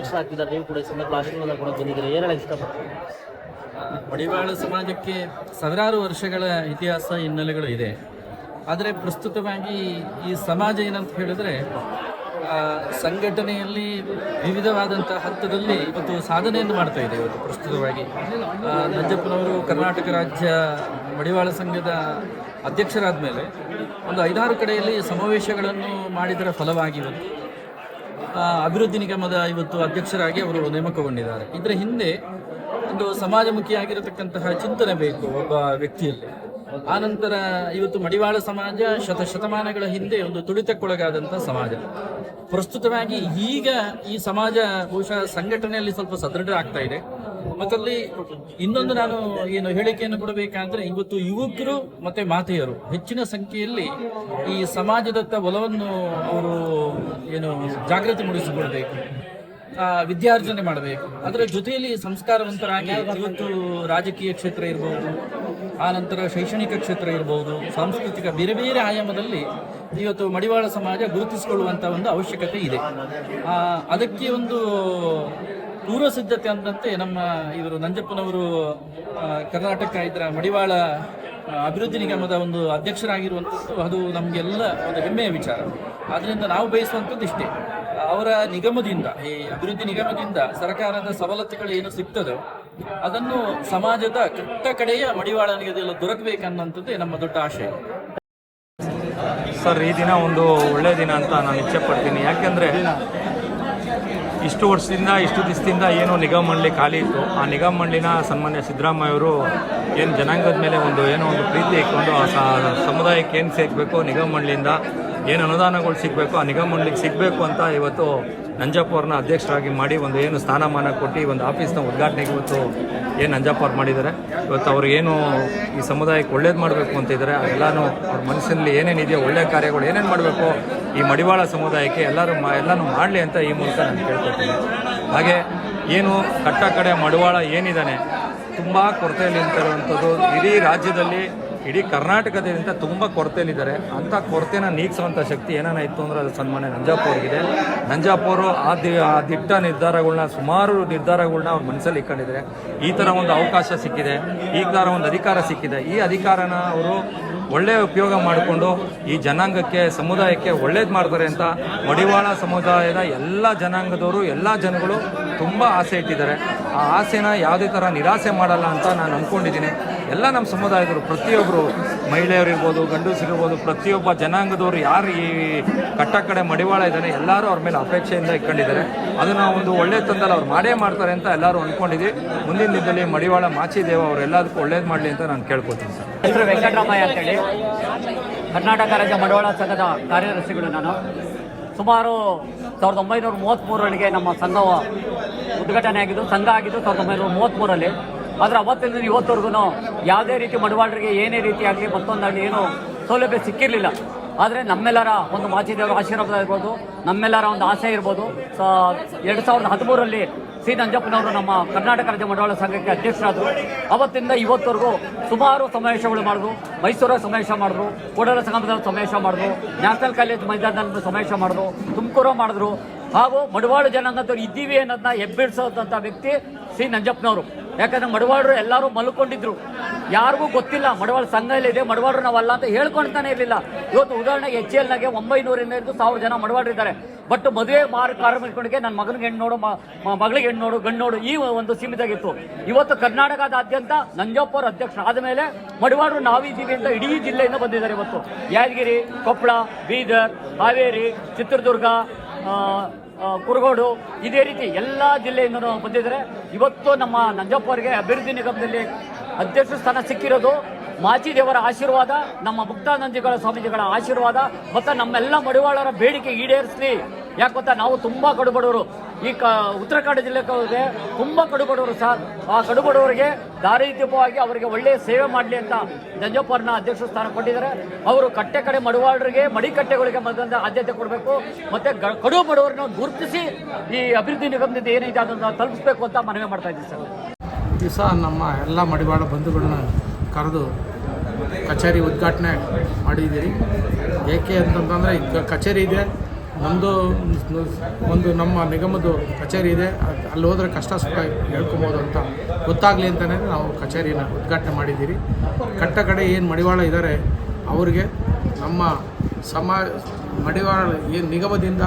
ಅಧ್ಯಕ್ಷರಾಗ್ತಿದ್ದಾರೆ. ನೀವು ಕೂಡ ಈ ಸಂದರ್ಭ ಆಶೀರ್ವಾದ ಕೂಡ ಬಂದಿದ್ದೀರಿ, ಏನು ಹೇಳಕ್ಕೆ ಇಷ್ಟಪಡ್ತೀರಿ? ಮಡಿವಾಳ ಸಮಾಜಕ್ಕೆ ಸಾವಿರಾರು ವರ್ಷಗಳ ಇತಿಹಾಸ ಹಿನ್ನೆಲೆಗಳು ಇದೆ. ಆದರೆ ಪ್ರಸ್ತುತವಾಗಿ ಈ ಸಮಾಜ ಏನಂತ ಹೇಳಿದ್ರೆ ಸಂಘಟನೆಯಲ್ಲಿ ವಿವಿಧವಾದಂಥ ಹಂತದಲ್ಲಿ ಇವತ್ತು ಸಾಧನೆಯನ್ನು ಮಾಡ್ತಾ ಇದೆ. ಇವತ್ತು ಪ್ರಸ್ತುತವಾಗಿ ನಂಜಪ್ಪನವರು ಕರ್ನಾಟಕ ರಾಜ್ಯ ಮಡಿವಾಳ ಸಂಘದ ಅಧ್ಯಕ್ಷರಾದ ಮೇಲೆ ಒಂದು 5-6 ಕಡೆಯಲ್ಲಿ ಸಮಾವೇಶಗಳನ್ನು ಮಾಡಿದರ ಫಲವಾಗಿ ಇವತ್ತು ಅಭಿವೃದ್ಧಿ ನಿಗಮದ ಇವತ್ತು ಅಧ್ಯಕ್ಷರಾಗಿ ಅವರು ನೇಮಕಗೊಂಡಿದ್ದಾರೆ. ಇದರ ಹಿಂದೆ ಒಂದು ಸಮಾಜಮುಖಿಯಾಗಿರತಕ್ಕಂತಹ ಚಿಂತನೆ ಬೇಕು ಒಬ್ಬ ವ್ಯಕ್ತಿಯಲ್ಲಿ. ಆನಂತರ ಇವತ್ತು ಮಡಿವಾಳ ಸಮಾಜ ಶತಮಾನಗಳ ಹಿಂದೆ ಒಂದು ತುಳಿತಕ್ಕೊಳಗಾದಂಥ ಸಮಾಜ. ಪ್ರಸ್ತುತವಾಗಿ ಈಗ ಈ ಸಮಾಜ ಬಹುಶಃ ಸಂಘಟನೆಯಲ್ಲಿ ಸ್ವಲ್ಪ ಸದೃಢ ಆಗ್ತಾ ಇದೆ. ಮತ್ತಲ್ಲಿ ಇನ್ನೊಂದು ನಾನು ಏನು ಹೇಳಿಕೆಯನ್ನು ಕೊಡಬೇಕಾದ್ರೆ, ಇವತ್ತು ಯುವಕರು ಮತ್ತೆ ಮಾತೆಯರು ಹೆಚ್ಚಿನ ಸಂಖ್ಯೆಯಲ್ಲಿ ಈ ಸಮಾಜದತ್ತ ಒಲವನ್ನು ಅವರು ಏನು ಜಾಗೃತಿ ಮೂಡಿಸಿಕೊಳ್ಬೇಕು, ವಿದ್ಯಾರ್ಜನೆ ಮಾಡಬೇಕು. ಅದರ ಜೊತೆಯಲ್ಲಿ ಸಂಸ್ಕಾರವಂತರಾಗಿ ಇವತ್ತು ರಾಜಕೀಯ ಕ್ಷೇತ್ರ ಇರ್ಬೋದು, ಆನಂತರ ಶೈಕ್ಷಣಿಕ ಕ್ಷೇತ್ರ ಇರ್ಬೋದು, ಸಾಂಸ್ಕೃತಿಕ ಬೇರೆ ಬೇರೆ ಆಯಾಮದಲ್ಲಿ ಇವತ್ತು ಮಡಿವಾಳ ಸಮಾಜ ಗುರುತಿಸಿಕೊಳ್ಳುವಂಥ ಒಂದು ಅವಶ್ಯಕತೆ ಇದೆ. ಅದಕ್ಕೆ ಒಂದು ಪೂರ್ವ ಸಿದ್ಧತೆ ಅಂದಂತೆ ನಮ್ಮ ಇವರು ನಂಜಪ್ಪನವರು ಕರ್ನಾಟಕ ಇದರ ಮಡಿವಾಳ ಅಭಿವೃದ್ಧಿ ನಿಗಮದ ಒಂದು ಅಧ್ಯಕ್ಷರಾಗಿರುವಂಥದ್ದು ಅದು ನಮಗೆಲ್ಲ ಒಂದು ಹೆಮ್ಮೆಯ ವಿಚಾರ. ಆದ್ದರಿಂದ ನಾವು ಬಯಸುವಂಥದ್ದು ಇಷ್ಟೇ, ಅವರ ನಿಗಮದಿಂದ, ಈ ಅಭಿವೃದ್ಧಿ ನಿಗಮದಿಂದ ಸರ್ಕಾರದ ಸವಲತ್ತುಗಳು ಏನು ಸಿಗ್ತದೋ ಅದನ್ನು ಸಮಾಜದ ಕಟ್ಟ ಕಡೆಯ ಮಡಿವಾಳನಿಗೆ ದೊರಕಬೇಕನ್ನೋಂಥದ್ದೇ ನಮ್ಮ ದೊಡ್ಡ ಆಶಯ. ಸರ್, ಈ ದಿನ ಒಂದು ಒಳ್ಳೆಯ ದಿನ ಅಂತ ನಾನು ಇಚ್ಛೆ ಪಡ್ತೀನಿ. ಯಾಕೆಂದರೆ ಇಷ್ಟು ವರ್ಷದಿಂದ ಇಷ್ಟು ದಿವಸದಿಂದ ಏನು ನಿಗಮ ಮಂಡಳಿ ಖಾಲಿ ಇತ್ತು, ಆ ನಿಗಮ ಮಂಡಳಿನ ಸನ್ಮಾನ್ಯ ಸಿದ್ದರಾಮಯ್ಯ ಅವರು ಏನು ಜನಾಂಗದ ಮೇಲೆ ಏನೋ ಒಂದು ಪ್ರೀತಿ ಇಟ್ಕೊಂಡು ಆ ಸಮುದಾಯಕ್ಕೆ ಏನು ಸಿಗಬೇಕು, ನಿಗಮ ಮಂಡಳಿಯಿಂದ ಏನು ಅನುದಾನಗಳು ಸಿಗಬೇಕು ಆ ನಿಗಮ ಮಂಡಳಿಗೆ ಸಿಗಬೇಕು ಅಂತ ಇವತ್ತು ನಂಜಪ್ಪ ಅವ್ರನ್ನ ಅಧ್ಯಕ್ಷರಾಗಿ ಮಾಡಿ ಒಂದು ಏನು ಸ್ಥಾನಮಾನ ಕೊಟ್ಟು ಒಂದು ಆಫೀಸ್ನ ಉದ್ಘಾಟನೆಗೆ ಇವತ್ತು ಏನು ನಂಜಪ್ಪ ಅವ್ರು ಮಾಡಿದ್ದಾರೆ. ಇವತ್ತು ಅವ್ರು ಏನು ಈ ಸಮುದಾಯಕ್ಕೆ ಒಳ್ಳೇದು ಮಾಡಬೇಕು ಅಂತಿದ್ದಾರೆ, ಅದೆಲ್ಲನೂ ಅವ್ರ ಮನಸ್ಸಿನಲ್ಲಿ ಏನೇನಿದೆಯೋ ಒಳ್ಳೆಯ ಕಾರ್ಯಗಳು ಏನೇನು ಮಾಡಬೇಕು ಈ ಮಡಿವಾಳ ಸಮುದಾಯಕ್ಕೆ ಎಲ್ಲನೂ ಮಾಡಲಿ ಅಂತ ಈ ಮೂಲಕ ನಾನು ಕೇಳ್ಕೊಳ್ತೀನಿ. ಹಾಗೆ ಏನು ಕಟ್ಟ ಕಡೆ ಮಡಿವಾಳ ಏನಿದ್ದಾನೆ ತುಂಬ ಕೊರತೆಯಲ್ಲಿ ನಿಂತಿರುವಂಥದ್ದು, ಇಡೀ ರಾಜ್ಯದಲ್ಲಿ ಇಡೀ ಕರ್ನಾಟಕದಿಂದ ತುಂಬ ಕೊರತೆಯಲ್ಲಿದ್ದಾರೆ. ಅಂಥ ಕೊರತೆನ ನೀಗಿಸುವಂಥ ಶಕ್ತಿ ಏನಾನ ಇತ್ತು ಅಂದರೆ ಅದು ಸನ್ಮಾನ್ಯ ನಂಜಪ್ಪ ಅವ್ರಿಗಿದೆ. ನಂಜಪ್ಪ ಅವರು ಆ ದಿಟ್ಟ ನಿರ್ಧಾರಗಳನ್ನ, ಸುಮಾರು ನಿರ್ಧಾರಗಳನ್ನ ಅವ್ರ ಮನಸ್ಸಲ್ಲಿ ಇಟ್ಕೊಂಡಿದ್ದಾರೆ. ಈ ಥರ ಒಂದು ಅವಕಾಶ ಸಿಕ್ಕಿದೆ, ಈ ಥರ ಒಂದು ಅಧಿಕಾರ ಸಿಕ್ಕಿದೆ. ಈ ಅಧಿಕಾರನ ಅವರು ಒಳ್ಳೆಯ ಉಪಯೋಗ ಮಾಡಿಕೊಂಡು ಈ ಜನಾಂಗಕ್ಕೆ, ಸಮುದಾಯಕ್ಕೆ ಒಳ್ಳೇದು ಮಾಡ್ತಾರೆ ಅಂತ ಮಡಿವಾಳ ಸಮುದಾಯದ ಎಲ್ಲ ಜನಾಂಗದವರು, ಎಲ್ಲ ಜನಗಳು ತುಂಬ ಆಸೆ ಇಟ್ಟಿದ್ದಾರೆ. ಆ ಆಸೆನ ಯಾವುದೇ ಥರ ನಿರಾಸೆ ಮಾಡಲ್ಲ ಅಂತ ನಾನು ಅಂದ್ಕೊಂಡಿದ್ದೀನಿ. ಎಲ್ಲ ನಮ್ಮ ಸಮುದಾಯದವರು, ಪ್ರತಿಯೊಬ್ಬರು, ಮಹಿಳೆಯರಿರ್ಬೋದು, ಗಂಡಸರಿರ್ಬೋದು, ಪ್ರತಿಯೊಬ್ಬ ಜನಾಂಗದವರು ಯಾರು ಈ ಕಟ್ಟ ಕಡೆ ಮಡಿವಾಳ ಇದ್ದಾನೆ ಎಲ್ಲರೂ ಅವ್ರ ಮೇಲೆ ಅಪೇಕ್ಷೆಯಿಂದ ಇಟ್ಕೊಂಡಿದ್ದಾರೆ. ಅದನ್ನು ಒಂದು ಒಳ್ಳೆ ತಂದಲ್ಲಿ ಅವ್ರು ಮಾಡೇ ಮಾಡ್ತಾರೆ ಅಂತ ಎಲ್ಲರೂ ಅಂದ್ಕೊಂಡಿದ್ದೀವಿ. ಮುಂದಿನ ದಿನದಲ್ಲಿ ಮಡಿವಾಳ ಮಾಚಿದೇವ ಅವರು ಎಲ್ಲದಕ್ಕೂ ಒಳ್ಳೇದು ಮಾಡಲಿ ಅಂತ ನಾನು ಕೇಳ್ಕೊತೀನಿ ಸರ್. ಹೆಸರು ವೆಂಕಟರಾಮಯ್ಯ ಅಂತೇಳಿ, ಕರ್ನಾಟಕ ರಾಜ್ಯ ಮಡಿವಾಳ ಸಂಘದ ಕಾರ್ಯದರ್ಶಿಗಳು ನಾನು. ಸುಮಾರು 1933 ನಮ್ಮ ಸಂಘ ಉದ್ಘಾಟನೆ ಆಗಿದ್ದು, ಸಂಘ ಆಗಿದ್ದು 1933. ಆದರೆ ಅವತ್ತಿಂದ ಇವತ್ತವರೆಗೂ ಯಾವುದೇ ರೀತಿ ಮಡಿವಾಳರಿಗೆ ಏನೇ ರೀತಿ ಆಗಲಿ ಮತ್ತೊಂದಾಗಲಿ ಏನು ಸೌಲಭ್ಯ ಸಿಕ್ಕಿರಲಿಲ್ಲ. ಆದರೆ ನಮ್ಮೆಲ್ಲರ ಒಂದು ಮಾಚಿದೇವರ ಆಶೀರ್ವಾದ ಇರ್ಬೋದು, ನಮ್ಮೆಲ್ಲರ ಒಂದು ಆಸೆ ಇರ್ಬೋದು. 2013 ಸಿ ನಂಜಪ್ಪನವರು ನಮ್ಮ ಕರ್ನಾಟಕ ರಾಜ್ಯ ಮಡಿವಾಳ ಸಂಘಕ್ಕೆ ಅಧ್ಯಕ್ಷರಾದರು. ಅವತ್ತಿಂದ ಇವತ್ತವರೆಗೂ ಸುಮಾರು ಸಮಾವೇಶಗಳು ಮಾಡಿದ್ರು. ಮೈಸೂರಲ್ಲಿ ಸಮಾವೇಶ ಮಾಡಿದ್ರು, ಕೂಡಲ ಸಂಗಮದಲ್ಲಿ ಸಮಾವೇಶ ಮಾಡಿದ್ರು, ನ್ಯಾಷನಲ್ ಕಾಲೇಜ್ ಮೈದಾನದಲ್ಲಿ ಸಮಾವೇಶ ಮಾಡಿದ್ರು, ತುಮಕೂರು ಮಾಡಿದ್ರು. ಹಾಗೂ ಮಡಿವಾಳ ಜನಾಂಗದವ್ರು ಇದ್ದೀವಿ ಅನ್ನೋದನ್ನ ಎಬ್ಬಿಡಿಸೋದಂಥ ವ್ಯಕ್ತಿ ಸಿ ನಂಜಪ್ಪನವರು. ಯಾಕಂದರೆ ಮಡಿವಾಳರು ಎಲ್ಲರೂ ಮಲ್ಕೊಂಡಿದ್ರು, ಯಾರಿಗೂ ಗೊತ್ತಿಲ್ಲ ಮಡಿವಾಳ ಸಂಘ ಇದೆ, ಮಡಿವಾಳರು ನಾವಲ್ಲ ಅಂತ ಹೇಳ್ಕೊಳ್ತಾನೆ ಇರಲಿಲ್ಲ. ಇವತ್ತು ಉದಾಹರಣೆಗೆ HLನಾಗೆ 900-1000 ಜನ ಮಡಿವಾಳರಿದ್ದಾರೆ. ಬಟ್ ಮದುವೆ ಕಾರ್ಯಕ್ರಮಗಳಿಗೆ ನನ್ನ ಮಗನಿಗೆ ಹೆಣ್ಣು ನೋಡು, ಮಗಳಿಗೆ ಹೆಣ್ಣು ನೋಡು, ಗಂಡು ನೋಡು, ಈ ಒಂದು ಸೀಮಿತ ಆಗಿತ್ತು. ಇವತ್ತು ಕರ್ನಾಟಕದಾದ್ಯಂತ ನಂಜಪ್ಪ ಅವರು ಅಧ್ಯಕ್ಷ ಆದಮೇಲೆ ಮಡಿವಾಳರು ನಾವಿದ್ದೀವಿ ಅಂತ ಇಡೀ ಜಿಲ್ಲೆಯಿಂದ ಬಂದಿದ್ದಾರೆ. ಇವತ್ತು ಯಾದಗಿರಿ, ಕೊಪ್ಪಳ, ಬೀದರ್, ಹಾವೇರಿ, ಚಿತ್ರದುರ್ಗ, ಕುರುಗೋಡು, ಇದೇ ರೀತಿ ಎಲ್ಲ ಜಿಲ್ಲೆಯಿಂದ ಬಂದಿದ್ದಾರೆ. ಇವತ್ತು ನಮ್ಮ ನಂಜಪ್ಪ ಅವರಿಗೆ ಅಭಿವೃದ್ಧಿ ನಿಗಮದಲ್ಲಿ ಅಧ್ಯಕ್ಷ ಸ್ಥಾನ ಸಿಕ್ಕಿರೋದು ಮಾಚಿದೇವರ ಆಶೀರ್ವಾದ, ನಮ್ಮ ಮುಕ್ತಾನಂದಿಗಳ ಸ್ವಾಮೀಜಿಗಳ ಆಶೀರ್ವಾದ ಮತ್ತು ನಮ್ಮೆಲ್ಲ ಮಡಿವಾಳರ ಬೇಡಿಕೆ ಈಡೇರಿಸಲಿ. ಯಾಕೆ ಗೊತ್ತಾ, ನಾವು ತುಂಬ ಕಡುಬಡವರು. ಈ ಉತ್ತರ ಕನ್ನಡ ಜಿಲ್ಲೆಗೆ ತುಂಬ ಕಡುಬಡವರು ಸರ್. ಆ ಕಡುಬಡವರಿಗೆ ದಾರಿದೀಪವಾಗಿ ಅವರಿಗೆ ಒಳ್ಳೆಯ ಸೇವೆ ಮಾಡಲಿ ಅಂತ ನಂಜಪ್ಪವ್ರನ್ನ ಅಧ್ಯಕ್ಷ ಸ್ಥಾನ ಕೊಟ್ಟಿದ್ದಾರೆ. ಅವರು ಕಟ್ಟೆ ಕಡೆ ಮಡಿವಾಳರಿಗೆ, ಮಡಿಕಟ್ಟೆಗಳಿಗೆ ಮೊದಲ ಆದ್ಯತೆ ಕೊಡಬೇಕು ಮತ್ತು ಕಡು ಬಡವರನ್ನ ಗುರುತಿಸಿ ಈ ಅಭಿವೃದ್ಧಿ ನಿಗಮದಿಂದ ಏನಿದೆ ಅದನ್ನು ತಲುಪಿಸಬೇಕು ಅಂತ ಮನವಿ ಮಾಡ್ತಾ ಇದ್ದೀವಿ ಸರ್. ದಿವಸ ನಮ್ಮ ಎಲ್ಲ ಮಡಿವಾಳ ಬಂಧುಗಳನ್ನ ಕರೆದು ಕಚೇರಿ ಉದ್ಘಾಟನೆ ಮಾಡಿದ್ದೀರಿ. ಏಕೆ ಅಂತಂತಂದರೆ ಈಗ ಕಚೇರಿ ಇದೆ, ನಮ್ಮದು ಒಂದು ನಮ್ಮ ನಿಗಮದ ಕಚೇರಿ ಇದೆ, ಅಲ್ಲಿ ಹೋದರೆ ಕಷ್ಟ ಸುಖ ಹೇಳ್ಕೊಬೋದು ಅಂತ ಗೊತ್ತಾಗಲಿ ಅಂತಲೇ ನಾವು ಕಚೇರಿನ ಉದ್ಘಾಟನೆ ಮಾಡಿದ್ದೀರಿ. ಕಡೆ ಏನು ಮಡಿವಾಳ ಇದ್ದಾರೆ ಅವ್ರಿಗೆ ನಮ್ಮ ಮಡಿವಾಳ ಏನು ನಿಗಮದಿಂದ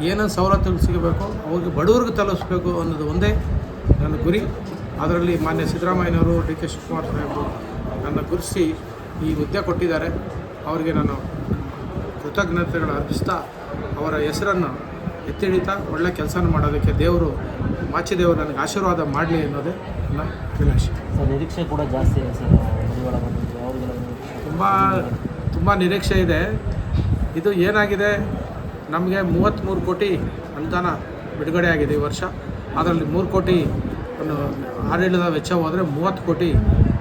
ಏನೇನು ಸವಲತ್ತುಗಳು ಸಿಗಬೇಕು ಅವ್ರಿಗೆ ಬಡವ್ರಿಗೆ ತಲುಪಿಸ್ಬೇಕು ಅನ್ನೋದು ಒಂದೇ ನನ್ನ ಗುರಿ. ಅದರಲ್ಲಿ ಮಾನ್ಯ ಸಿದ್ದರಾಮಯ್ಯನವರು, ಡಿ ಕೆ ಶಿವಕುಮಾರ್ ಸಾಹೇಬರು ನನ್ನ ಗುರುತಿಸಿ ಈ ಹುದ್ದೆ ಕೊಟ್ಟಿದ್ದಾರೆ. ಅವರಿಗೆ ನಾನು ಕೃತಜ್ಞತೆಗಳು ಅರ್ಪಿಸ್ತಾ ಅವರ ಹೆಸರನ್ನು ಎತ್ತಿಡಿತಾ ಒಳ್ಳೆ ಕೆಲಸ ಮಾಡೋದಕ್ಕೆ ಮಾಚಿದೇವರು ನನಗೆ ಆಶೀರ್ವಾದ ಮಾಡಲಿ ಅನ್ನೋದೇ ನನ್ನ ಅಭಿಲಾಷೆ. ಸರ್, ನಿರೀಕ್ಷೆ ಕೂಡ ಜಾಸ್ತಿ ಇದೆ ಸರ್ ಮಡಿವಾಳ ಬಂದಿದ್ದು ಅವ್ರಿಗೆ ತುಂಬ ನಿರೀಕ್ಷೆ ಇದೆ. ಇದು ಏನಾಗಿದೆ, ನಮಗೆ 33 ಕೋಟಿ ಅನುದಾನ ಬಿಡುಗಡೆ ಆಗಿದೆ ಈ ವರ್ಷ. ಅದರಲ್ಲಿ 3 ಕೋಟಿ ಆಡಳಿತ ವೆಚ್ಚ ಹೋದರೆ 30 ಕೋಟಿ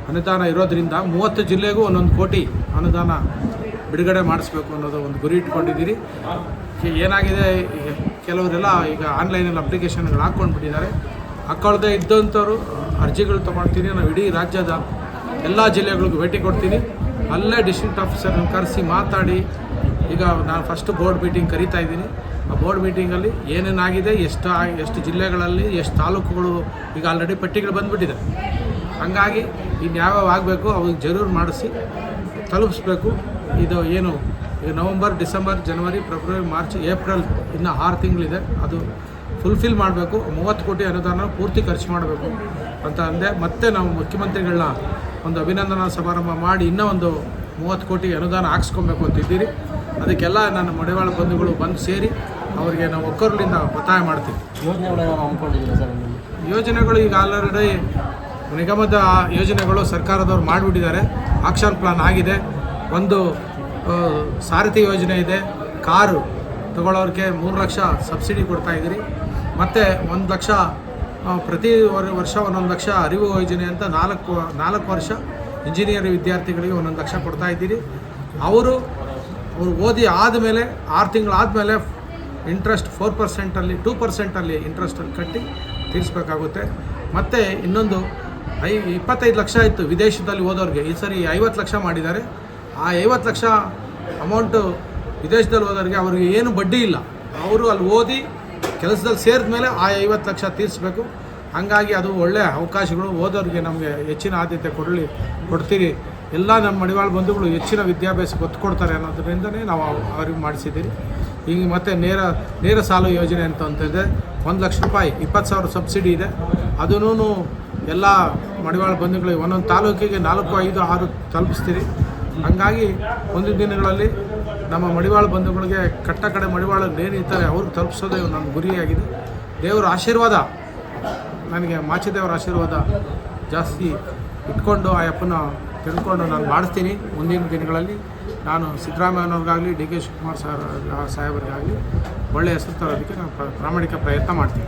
ಅನುದಾನ ಇರೋದರಿಂದ 30 ಜಿಲ್ಲೆಗೂ 1 ಕೋಟಿ ಅನುದಾನ ಬಿಡುಗಡೆ ಮಾಡಿಸ್ಬೇಕು ಅನ್ನೋದು ಒಂದು ಗುರಿ ಇಟ್ಕೊಂಡಿದ್ದೀರಿ. ಏನಾಗಿದೆ, ಈಗ ಕೆಲವರೆಲ್ಲ ಈಗ ಆನ್ಲೈನಲ್ಲಿ ಅಪ್ಲಿಕೇಶನ್ಗಳು ಹಾಕ್ಕೊಂಡ್ಬಿಟ್ಟಿದ್ದಾರೆ. ಹಾಕ್ಕೊಳ್ದೇ ಇದ್ದಂಥವ್ರು ಅರ್ಜಿಗಳು ತೊಗೊಳ್ತೀನಿ. ನಾವು ಇಡೀ ರಾಜ್ಯದ ಎಲ್ಲ ಜಿಲ್ಲೆಗಳಿಗೂ ಭೇಟಿ ಕೊಡ್ತೀನಿ. ಅಲ್ಲೇ ಡಿಸ್ಟ್ರಿಕ್ಟ್ ಆಫೀಸರ್ನ ಕರೆಸಿ ಮಾತಾಡಿ, ಈಗ ನಾನು ಫಸ್ಟ್ ಬೋರ್ಡ್ ಮೀಟಿಂಗ್ ಕರೀತಾ ಇದ್ದೀನಿ. ಆ ಬೋರ್ಡ್ ಮೀಟಿಂಗಲ್ಲಿ ಏನೇನಾಗಿದೆ, ಎಷ್ಟು ಜಿಲ್ಲೆಗಳಲ್ಲಿ ಎಷ್ಟು ತಾಲೂಕುಗಳು ಈಗ ಆಲ್ರೆಡಿ ಪಟ್ಟಿಗಳು ಬಂದುಬಿಟ್ಟಿದೆ. ಹಾಗಾಗಿ ಇನ್ಯಾವ್ಯಾವ ಆಗಬೇಕು ಅವಾಗ ಜರೂರು ಮಾಡಿಸಿ ತಲುಪಿಸ್ಬೇಕು. ಇದು ಏನು ಈಗ ನವಂಬರ್, ಡಿಸೆಂಬರ್, ಜನವರಿ, ಫೆಬ್ರವರಿ, ಮಾರ್ಚ್, ಏಪ್ರಿಲ್ ಇನ್ನು 6 ತಿಂಗಳಿದೆ. ಅದು ಫುಲ್ಫಿಲ್ ಮಾಡಬೇಕು. 30 ಕೋಟಿ ಅನುದಾನ ಪೂರ್ತಿ ಖರ್ಚು ಮಾಡಬೇಕು ಅಂತ ಅಂದೆ. ಮತ್ತೆ ನಾವು ಮುಖ್ಯಮಂತ್ರಿಗಳನ್ನ ಒಂದು ಅಭಿನಂದನಾ ಸಮಾರಂಭ ಮಾಡಿ ಇನ್ನೂ ಒಂದು 30 ಕೋಟಿ ಅನುದಾನ ಹಾಕ್ಸ್ಕೊಬೇಕು ಅಂತಿದ್ದೀರಿ. ಅದಕ್ಕೆಲ್ಲ ನನ್ನ ಮಡಿವಾಳ ಬಂಧುಗಳು ಬಂದು ಸೇರಿ ಅವರಿಗೆ ನಾವು ಒಕ್ಕೂರಲಿಂದ ಒತ್ತಾಯ ಮಾಡ್ತೀವಿ. ಯೋಜನೆಗಳೇನೋ ಹಮ್ಮಿಕೊಂಡಿದ್ದೀರಾ ಸರ್? ಯೋಜನೆಗಳು ಈಗ ಆಲ್ರೆಡಿ ನಿಗಮದ ಯೋಜನೆಗಳು ಸರ್ಕಾರದವ್ರು ಮಾಡಿಬಿಟ್ಟಿದ್ದಾರೆ. ಆಕ್ಷನ್ ಪ್ಲಾನ್ ಆಗಿದೆ. ಒಂದು ಸಾರಥಿ ಯೋಜನೆ ಇದೆ. ಕಾರು ತಗೊಳ್ಳೋರಿಗೆ 3 ಲಕ್ಷ ಸಬ್ಸಿಡಿ ಕೊಡ್ತಾಯಿದ್ದೀರಿ. ಮತ್ತು 1 ಲಕ್ಷ ಪ್ರತಿ ವರ್ಷ 1 ಲಕ್ಷ ಅರಿವು ಯೋಜನೆ ಅಂತ 4 ವರ್ಷ ಇಂಜಿನಿಯರಿಂಗ್ ವಿದ್ಯಾರ್ಥಿಗಳಿಗೆ 1 ಲಕ್ಷ ಕೊಡ್ತಾಯಿದ್ದೀರಿ. ಅವರು ಓದಿ ಆದಮೇಲೆ 6 ತಿಂಗಳಾದಮೇಲೆ ಇಂಟ್ರೆಸ್ಟ್ 4%, 2% ಇಂಟ್ರೆಸ್ಟಲ್ಲಿ ಕಟ್ಟಿ ತೀರಿಸ್ಬೇಕಾಗುತ್ತೆ. ಮತ್ತು ಇನ್ನೊಂದು 25 ಲಕ್ಷ ಇತ್ತು ವಿದೇಶದಲ್ಲಿ ಓದೋರಿಗೆ, ಈ ಸರಿ 50 ಲಕ್ಷ ಮಾಡಿದ್ದಾರೆ. ಆ 50 ಲಕ್ಷ ಅಮೌಂಟು ವಿದೇಶದಲ್ಲಿ ಹೋದವ್ರಿಗೆ ಅವ್ರಿಗೆ ಏನು ಬಡ್ಡಿ ಇಲ್ಲ. ಅವರು ಅಲ್ಲಿ ಓದಿ ಕೆಲಸದಲ್ಲಿ ಸೇರಿದ ಮೇಲೆ ಆ 50 ಲಕ್ಷ ತೀರಿಸ್ಬೇಕು. ಹಾಗಾಗಿ ಅದು ಒಳ್ಳೆಯ ಅವಕಾಶಗಳು. ಓದೋರಿಗೆ ನಮಗೆ ಹೆಚ್ಚಿನ ಆದ್ಯತೆ ಕೊಡ್ತೀರಿ. ಎಲ್ಲ ನಮ್ಮ ಮಡಿವಾಳ ಬಂಧುಗಳು ಹೆಚ್ಚಿನ ವಿದ್ಯಾಭ್ಯಾಸಕ್ಕೆ ಒತ್ತು ಕೊಡ್ತಾರೆ ಅನ್ನೋದ್ರಿಂದನೇ ನಾವು ಅವ್ರಿಗೆ ಮಾಡಿಸಿದ್ದೀರಿ. ಈಗ ಮತ್ತು ನೇರ ಸಾಲ ಯೋಜನೆ ಅಂತಂತಿದೆ. 1 ಲಕ್ಷ ರೂಪಾಯಿ 20,000 ಸಬ್ಸಿಡಿ ಇದೆ. ಅದೂ ಎಲ್ಲ ಮಡಿವಾಳ ಬಂಧುಗಳಿಗೆ ಒಂದೊಂದು ತಾಲೂಕಿಗೆ 4, 5, 6 ತಲುಪಿಸ್ತೀರಿ. ಹಾಗಾಗಿ ಮುಂದಿನ ದಿನಗಳಲ್ಲಿ ನಮ್ಮ ಮಡಿವಾಳ ಬಂಧುಗಳಿಗೆ ಕಡೆ ಮಡಿವಾಳಲ್ಲಿ ಏನಿರ್ತಾರೆ ಅವ್ರಿಗೆ ತಲುಪಿಸೋದೇ ನನ್ನ ಗುರಿಯಾಗಿದೆ. ದೇವರ ಆಶೀರ್ವಾದ, ನನಗೆ ಮಾಚಿದೇವರ ಆಶೀರ್ವಾದ ಜಾಸ್ತಿ ಇಟ್ಕೊಂಡು ಆ ಅಪ್ಪನ ತಿಳ್ಕೊಂಡು ನಾನು ಮಾಡಿಸ್ತೀನಿ. ಮುಂದಿನ ದಿನಗಳಲ್ಲಿ ನಾನು ಸಿದ್ದರಾಮಯ್ಯನವ್ರಿಗಾಗಲಿ, ಡಿ ಕೆ ಶಿವಕುಮಾರ್ ಸಾಹೇಬರಿಗಾಗಲಿ ಒಳ್ಳೆಯ ಹೆಸರು ತರೋದಕ್ಕೆ ನಾನು ಪ್ರಾಮಾಣಿಕ ಪ್ರಯತ್ನ ಮಾಡ್ತೀನಿ.